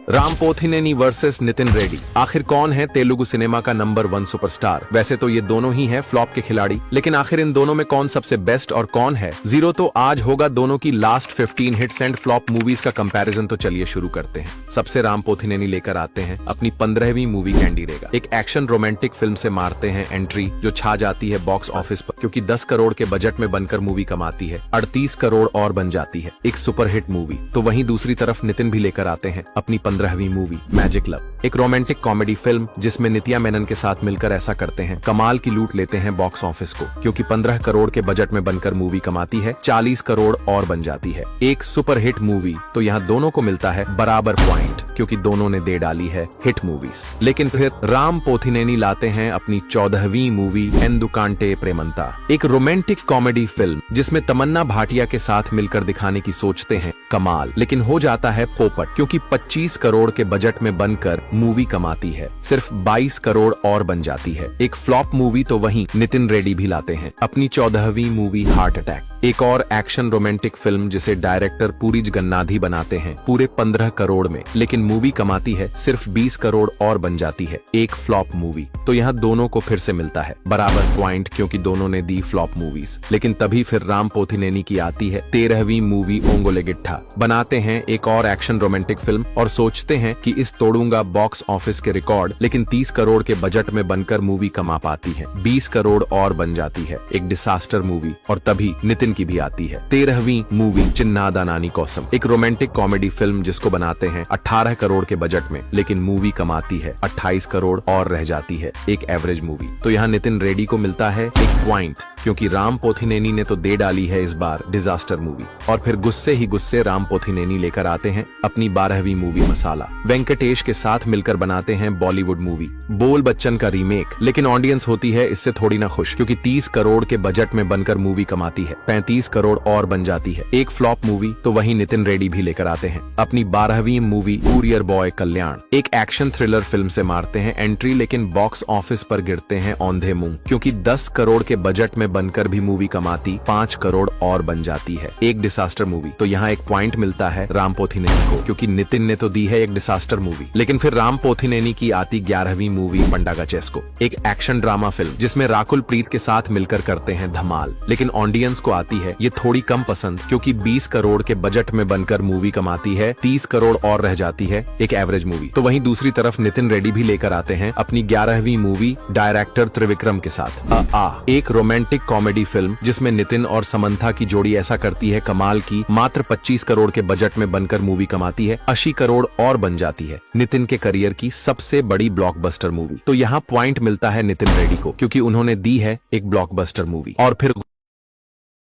Ram Pothineni versus Nitin Reddy. आखिर कौन है तेलुगु सिनेमा का नंबर 1 सुपरस्टार? वैसे तो ये दोनों ही हैं फ्लॉप के खिलाड़ी, लेकिन आखिर इन दोनों में कौन सबसे बेस्ट और कौन है जीरो? तो आज होगा दोनों की last 15 hits and flop movies का कंपैरिजन। तो चलिए शुरू करते हैं। सबसे राम पोथिनेनी लेकर आते हैं अपनी 15वीं मूवी कैंडी रेगा। एक एक्शन रोमांटिक फिल्म से मारते हैं एंट्री, जो छा जाती है बॉक्स ऑफिस पर, क्योंकि 10 करोड़ के बजट में बनकर मूवी कमाती है 38 करोड़ और बन जाती है एक सुपरहिट मूवी। तो वहीं दूसरी तरफ नितिन भी लेकर आते हैं अपनी 15वीं मूवी मैजिक लव, एक रोमांटिक कॉमेडी फिल्म जिसमें नित्या मेनन के साथ मिलकर ऐसा करते हैं कमाल की लूट लेते हैं बॉक्स ऑफिस को, क्योंकि 15 करोड़ के बजट में बनकर मूवी कमाती है 40 करोड़ और बन जाती है एक सुपरहिट मूवी। तो यहाँ दोनों को मिलता है बराबर पॉइंट, क्योंकि दोनों ने दे डाली है हिट मूवीज। लेकिन फिर राम पोथिनेनी लाते हैं अपनी 14वीं मूवी एंदुकांटे प्रेमंता, एक रोमांटिक कॉमेडी फिल्म जिसमें तमन्ना भाटिया के साथ मिलकर दिखाने की सोचते हैं कमाल, लेकिन हो जाता है पोपट, क्योंकि 25 करोड़ के बजट में बनकर मूवी कमाती है सिर्फ 22 करोड़ और बन जाती है एक फ्लॉप मूवी। तो वहीं नितिन रेड्डी भी लाते हैं अपनी 14वीं मूवी हार्ट अटैक, एक और एक्शन रोमांटिक फिल्म जिसे डायरेक्टर पुरी जगन्नाथी बनाते हैं पूरे 15 करोड़ में, लेकिन मूवी कमाती है सिर्फ 20 करोड़ और बन जाती है एक फ्लॉप मूवी। तो यहाँ दोनों को फिर से मिलता है बराबर पॉइंट, क्योंकि दोनों ने दी फ्लॉप मूवीज। लेकिन तभी फिर राम पोथिनेनी की आती है 13वीं मूवी ओंगोले गिट्ठा, बनाते हैं एक और एक्शन रोमांटिक फिल्म और सोचते हैं कि इस तोड़ूंगा बॉक्स ऑफिस के रिकॉर्ड, लेकिन 30 करोड़ के बजट में बनकर मूवी कमा पाती है 20 करोड़ और बन जाती है एक डिसास्टर मूवी। और तभी नितिन की भी आती है 13वीं मूवी चिन्नादा नानी कोसम, एक रोमांटिक कॉमेडी फिल्म जिसको बनाते हैं 18 करोड़ के बजट में, लेकिन मूवी कमाती है 28 करोड़ और रह जाती है एक एवरेज मूवी। तो यहाँ नितिन रेड्डी को मिलता है एक पॉइंट, क्योंकि राम पोथिनेनी ने तो दे डाली है इस बार डिजास्टर मूवी। और फिर गुस्से ही गुस्से राम पोथिनेनी लेकर आते हैं अपनी 12वीं मूवी मसाला, वेंकटेश के साथ मिलकर बनाते हैं बॉलीवुड मूवी बोल बच्चन का रीमेक, लेकिन ऑडियंस होती है इससे थोड़ी ना खुश, क्योंकि 30 करोड़ के बजट में बनकर मूवी कमाती है 35 करोड़ और बन जाती है एक फ्लॉप मूवी। तो वहीं नितिन रेड्डी भी लेकर आते हैं अपनी 12वीं मूवी कुरियर बॉय कल्याण, एक एक्शन थ्रिलर फिल्म से मारते हैं एंट्री, लेकिन बॉक्स ऑफिस पर गिरते हैं औंधे मुंह, क्योंकि 10 करोड़ के बजट में बनकर भी मूवी कमाती 5 करोड़ और बन जाती है एक डिसास्टर मूवी। तो यहाँ एक पॉइंट मिलता है राम पोथिनेनी को, क्योंकि नितिन ने तो दी है एक डिसास्टर मूवी। लेकिन फिर राम पोथिनेनी की आती 11वीं मूवी पंडागा चेस्को, एक एक्शन ड्रामा फिल्म जिसमें राकुल प्रीत के साथ मिलकर करते हैं धमाल, लेकिन ऑडियंस को आती है ये थोड़ी कम पसंद, क्योंकि 20 करोड़ के बजट में बनकर मूवी कमाती है 30 करोड़ और रह जाती है एक एवरेज मूवी। तो वहीं दूसरी तरफ नितिन रेड्डी भी लेकर आते हैं अपनी 11वीं मूवी डायरेक्टर त्रिविक्रम के साथ एक रोमांटिक कॉमेडी फिल्म जिसमें नितिन और समंथा की जोड़ी ऐसा करती है कमाल की, मात्र 25 करोड़ के बजट में बनकर मूवी कमाती है 80 करोड़ और बन जाती है नितिन के करियर की सबसे बड़ी ब्लॉकबस्टर मूवी। तो यहाँ पॉइंट मिलता है नितिन रेड्डी को, क्योंकि उन्होंने दी है एक ब्लॉकबस्टर मूवी। और फिर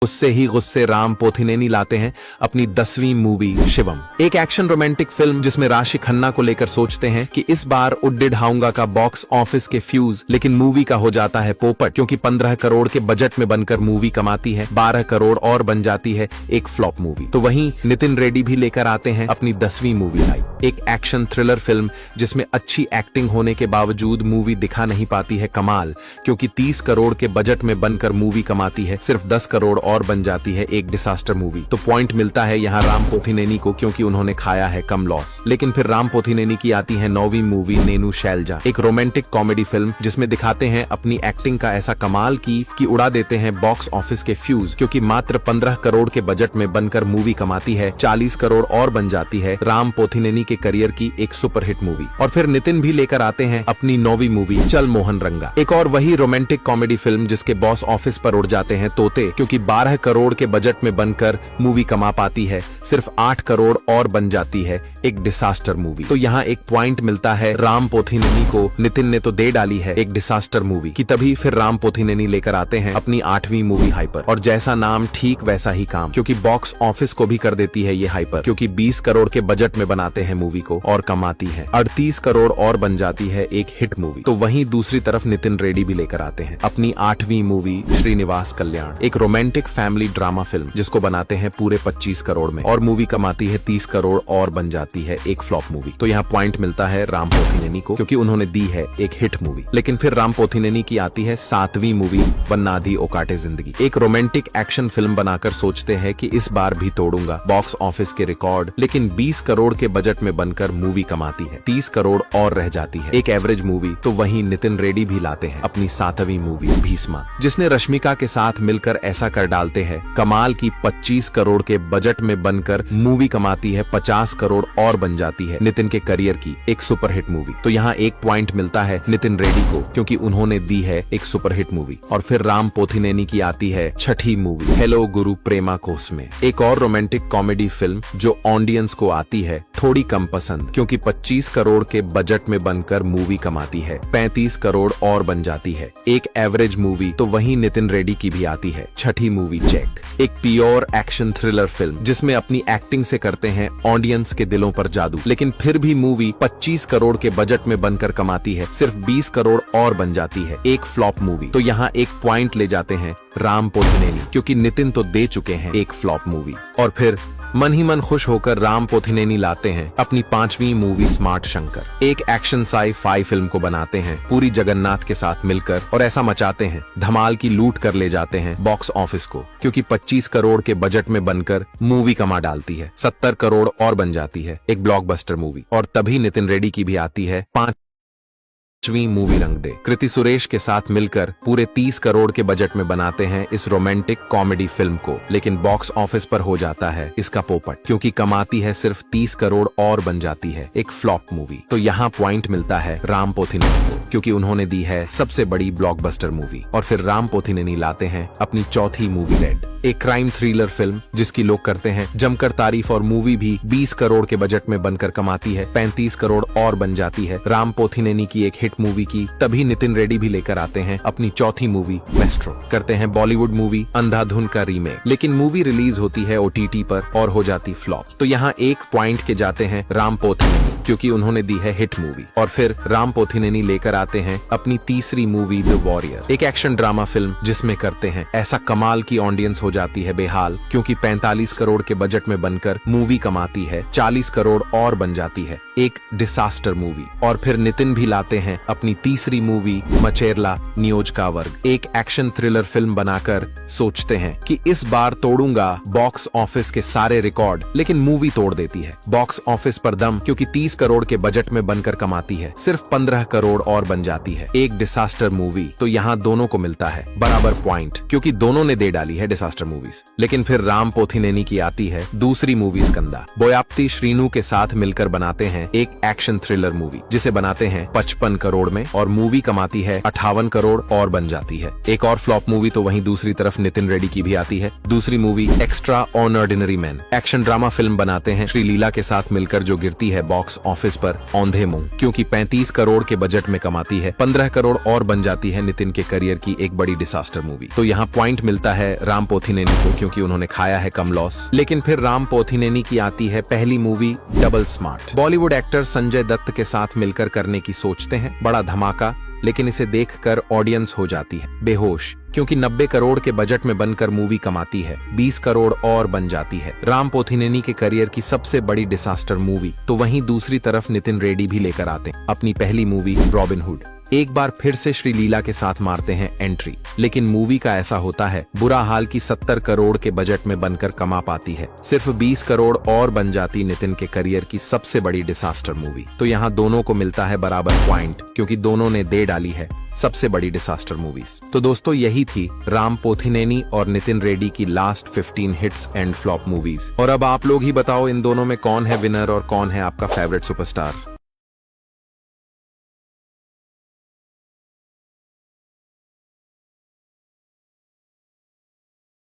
उससे ही गुस्से राम पोथिनेनी लाते हैं अपनी 10वीं मूवी शिवम, एक एक्शन रोमांटिक फिल्म जिसमें राशि खन्ना को लेकर सोचते हैं कि इस बार उड्डे ढाऊंगा का बॉक्स ऑफिस के फ्यूज, लेकिन मूवी का हो जाता है पोपट, क्योंकि 15 करोड़ के बजट में बनकर मूवी कमाती है 12 करोड़ और बन जाती है एक फ्लॉप मूवी। तो वहीं नितिन रेड्डी भी लेकर आते हैं अपनी 10वीं मूवी लाई, एक एक्शन थ्रिलर फिल्म जिसमें अच्छी एक्टिंग होने के बावजूद मूवी दिखा नहीं पाती है कमाल, क्योंकि 30 करोड़ के बजट में बनकर मूवी कमाती है सिर्फ 10 करोड़ और बन जाती है एक डिसास्टर मूवी। तो पॉइंट मिलता है यहाँ राम पोथिनेनी को, क्योंकि उन्होंने खाया है कम लॉस। लेकिन फिर राम पोथिनेनी की आती है 9वीं मूवी नेनू शैलजा, एक रोमांटिक कॉमेडी फिल्म जिसमें दिखाते हैं अपनी एक्टिंग का ऐसा कमाल की उड़ा देते हैं बॉक्स ऑफिस के फ्यूज, क्योंकि मात्र 15 करोड़ के बजट में बनकर मूवी कमाती है 40 करोड़ और बन जाती है राम पोथिनेनी के करियर की एक सुपरहिट मूवी। और फिर नितिन भी लेकर आते हैं अपनी 9वीं मूवी चल मोहन रंगा, एक और वही रोमांटिक कॉमेडी फिल्म जिसके बॉक्स ऑफिस पर उड़ जाते हैं तोते, क्योंकि 12 करोड़ के बजट में बनकर मूवी कमा पाती है सिर्फ 8 करोड़ और बन जाती है एक डिसास्टर मूवी। तो यहाँ एक पॉइंट मिलता है राम पोथिनेनी को, नितिन ने तो दे डाली है एक डिसास्टर मूवी की। तभी फिर राम पोथिनेनी लेकर आते हैं अपनी 8वीं मूवी हाइपर, और जैसा नाम ठीक वैसा ही काम, क्योंकि बॉक्स ऑफिस को भी कर देती है ये हाइपर, क्योंकि 20 करोड़ के बजट में बनाते हैं मूवी को और कमाती है 38 करोड़ और बन जाती है एक हिट मूवी। तो वहीं दूसरी तरफ नितिन रेड्डी भी लेकर आते हैं अपनी 8वीं मूवी श्रीनिवास कल्याण, एक रोमांटिक फैमिली ड्रामा फिल्म जिसको बनाते हैं पूरे 25 करोड़ में और मूवी कमाती है 30 करोड़ और बन जाती है एक फ्लॉप मूवी। तो यहाँ पॉइंट मिलता है राम पोथिनेनी को क्योंकि उन्होंने दी है एक हिट मूवी। लेकिन फिर राम पोथिनेनी की आती है 7वीं मूवी वन्ना दी ओकाटे जिंदगी। एक रोमांटिक एक्शन फिल्म बनाकर सोचते हैं कि इस बार भी तोड़ूंगा बॉक्स ऑफिस के रिकॉर्ड, लेकिन 20 करोड़ के बजट में बनकर मूवी कमाती है 30 करोड़ और रह जाती है एक एवरेज मूवी। तो वहीं नितिन रेड्डी भी लाते हैं अपनी 7वीं मूवी भीष्मा, जिसने रश्मिका के साथ मिलकर ऐसा कर डालते हैं कमाल की 25 करोड़ के बजट में बनकर मूवी कमाती है 50 करोड़ और बन जाती है नितिन के करियर की एक सुपरहिट मूवी। तो यहाँ एक पॉइंट मिलता है नितिन रेड्डी को क्योंकि उन्होंने दी है एक सुपरहिट मूवी। और फिर राम पोथिनेनी की आती है 6ठी मूवी हेलो गुरु प्रेमा कोसमे, एक और रोमांटिक कॉमेडी फिल्म जो ऑडियंस को आती है थोड़ी कम पसंद क्योंकि 25 करोड़ के बजट में बनकर मूवी कमाती है 35 करोड़ और बन जाती है एक एवरेज मूवी। तो वहीं नितिन रेड्डी की भी आती है 6ठी मूवी चेक, एक प्योर एक्शन थ्रिलर फिल्म जिसमें अपनी एक्टिंग से करते हैं ऑडियंस के दिलों पर जादू। लेकिन फिर भी मूवी 25 करोड़ के बजट में बनकर कमाती है सिर्फ 20 करोड़ और बन जाती है एक फ्लॉप मूवी। तो यहाँ एक पॉइंट ले जाते हैं राम पोथिनेनी क्योंकि नितिन तो दे चुके हैं एक फ्लॉप मूवी। और फिर मन ही मन खुश होकर राम पोथिनेनी लाते हैं अपनी 5वीं मूवी स्मार्ट शंकर, एक एक्शन साई-फाई फिल्म को बनाते हैं पूरी जगन्नाथ के साथ मिलकर और ऐसा मचाते हैं धमाल की लूट कर ले जाते हैं बॉक्स ऑफिस को क्योंकि 25 करोड़ के बजट में बनकर मूवी कमा डालती है 70 करोड़ और बन जाती है एक ब्लॉकबस्टर मूवी। और तभी नितिन रेड्डी की भी आती है 5वीं मूवी रंग दे, कृति सुरेश के साथ मिलकर पूरे 30 करोड़ के बजट में बनाते हैं इस रोमांटिक कॉमेडी फिल्म को। लेकिन बॉक्स ऑफिस पर हो जाता है इसका पोपट क्योंकि कमाती है सिर्फ 30 करोड़ और बन जाती है एक फ्लॉप मूवी। तो यहाँ पॉइंट मिलता है राम पोथिनेनी को क्योंकि उन्होंने दी है सबसे बड़ी ब्लॉकबस्टर मूवी। और फिर राम पोथिनेनी लाते हैं अपनी 4थी मूवी रेड, एक क्राइम थ्रिलर फिल्म जिसकी लोग करते हैं जमकर तारीफ और मूवी भी 20 करोड़ के बजट में बनकर कमाती है 35 करोड़ और बन जाती है राम पोथिनेनी की एक हिट मूवी की। तभी नितिन रेड्डी भी लेकर आते हैं अपनी 4थी मूवी मेस्ट्रो, करते हैं बॉलीवुड मूवी अंधाधुन का रीमेक। लेकिन मूवी रिलीज होती है OTT पर और हो जाती फ्लॉप। तो यहाँ एक पॉइंट के जाते हैं राम पोथिनेनी क्योंकि उन्होंने दी है हिट मूवी। और फिर राम पोथिनेनी लेकर आते हैं अपनी 3री मूवी द वॉरियर, एक एक्शन ड्रामा फिल्म जिसमें करते हैं ऐसा कमाल की ऑडियंस हो जाती है बेहाल क्योंकि 45 करोड़ के बजट में बनकर मूवी कमाती है 40 करोड़ और बन जाती है एक डिसास्टर मूवी। और फिर नितिन भी लाते हैं अपनी 3री मूवी मचेरला नियोजकावर्ग, एक एक्शन थ्रिलर फिल्म बनाकर सोचते हैं कि इस बार तोड़ूंगा बॉक्स ऑफिस के सारे रिकॉर्ड। लेकिन मूवी तोड़ देती है बॉक्स ऑफिस पर दम क्योंकि 30 करोड़ के बजट में बनकर कमाती है सिर्फ 15 करोड़ और बन जाती है एक डिसास्टर मूवी। तो यहाँ दोनों को मिलता है बराबर पॉइंट क्योंकि दोनों ने दे डाली है डिसास्टर मूवीज। लेकिन फिर राम पोथिनेनी की आती है 2री मूवी स्कंदा, बोयाप्ती श्रीनु के साथ मिलकर बनाते हैं एक एक्शन थ्रिलर मूवी जिसे बनाते हैं 55 करोड़ में और मूवी कमाती है 58 करोड़ और बन जाती है एक और फ्लॉप मूवी। तो वहीं दूसरी तरफ नितिन रेड्डी की भी आती है 2री movie extra ordinary man, action drama film बनाते हैं श्रीलीला के साथ मिलकर जो गिरती है बॉक्स ऑफिस पर औंधे मुंह क्योंकि 35 करोड़ के बजट में कमाती है 15 करोड़ और बन जाती है नितिन के करियर की एक बड़ी डिसास्टर मूवी। तो यहाँ पॉइंट मिलता है राम पोथिनेनी को क्योंकि उन्होंने खाया है कम लॉस। लेकिन फिर राम पोथिनेनी की आती है पहली मूवी डबल स्मार्ट, बॉलीवुड एक्टर संजय दत्त के साथ मिलकर करने की सोचते हैं बड़ा धमाका। लेकिन इसे देखकर ऑडियंस हो जाती है बेहोश क्योंकि 90 करोड़ के बजट में बनकर मूवी कमाती है 20 करोड़ और बन जाती है राम पोथिनेनी के करियर की सबसे बड़ी डिसास्टर मूवी। तो वहीं दूसरी तरफ नितिन रेड्डी भी लेकर आते हैं अपनी पहली मूवी रॉबिन हुड, एक बार फिर से श्रीलीला के साथ मारते हैं एंट्री। लेकिन मूवी का ऐसा होता है बुरा हाल की 70 करोड़ के बजट में बनकर कमा पाती है सिर्फ 20 करोड़ और बन जाती नितिन के करियर की सबसे बड़ी डिसास्टर मूवी। तो यहाँ दोनों को मिलता है बराबर पॉइंट क्योंकि दोनों ने दे डाली है सबसे बड़ी डिसास्टर मूवीज। तो दोस्तों यही थी राम पोथिनेनी और नितिन रेड्डी की last 15 hits and flop movies. और अब आप लोग ही बताओ इन दोनों में कौन है विनर और कौन है आपका फेवरेट सुपरस्टार।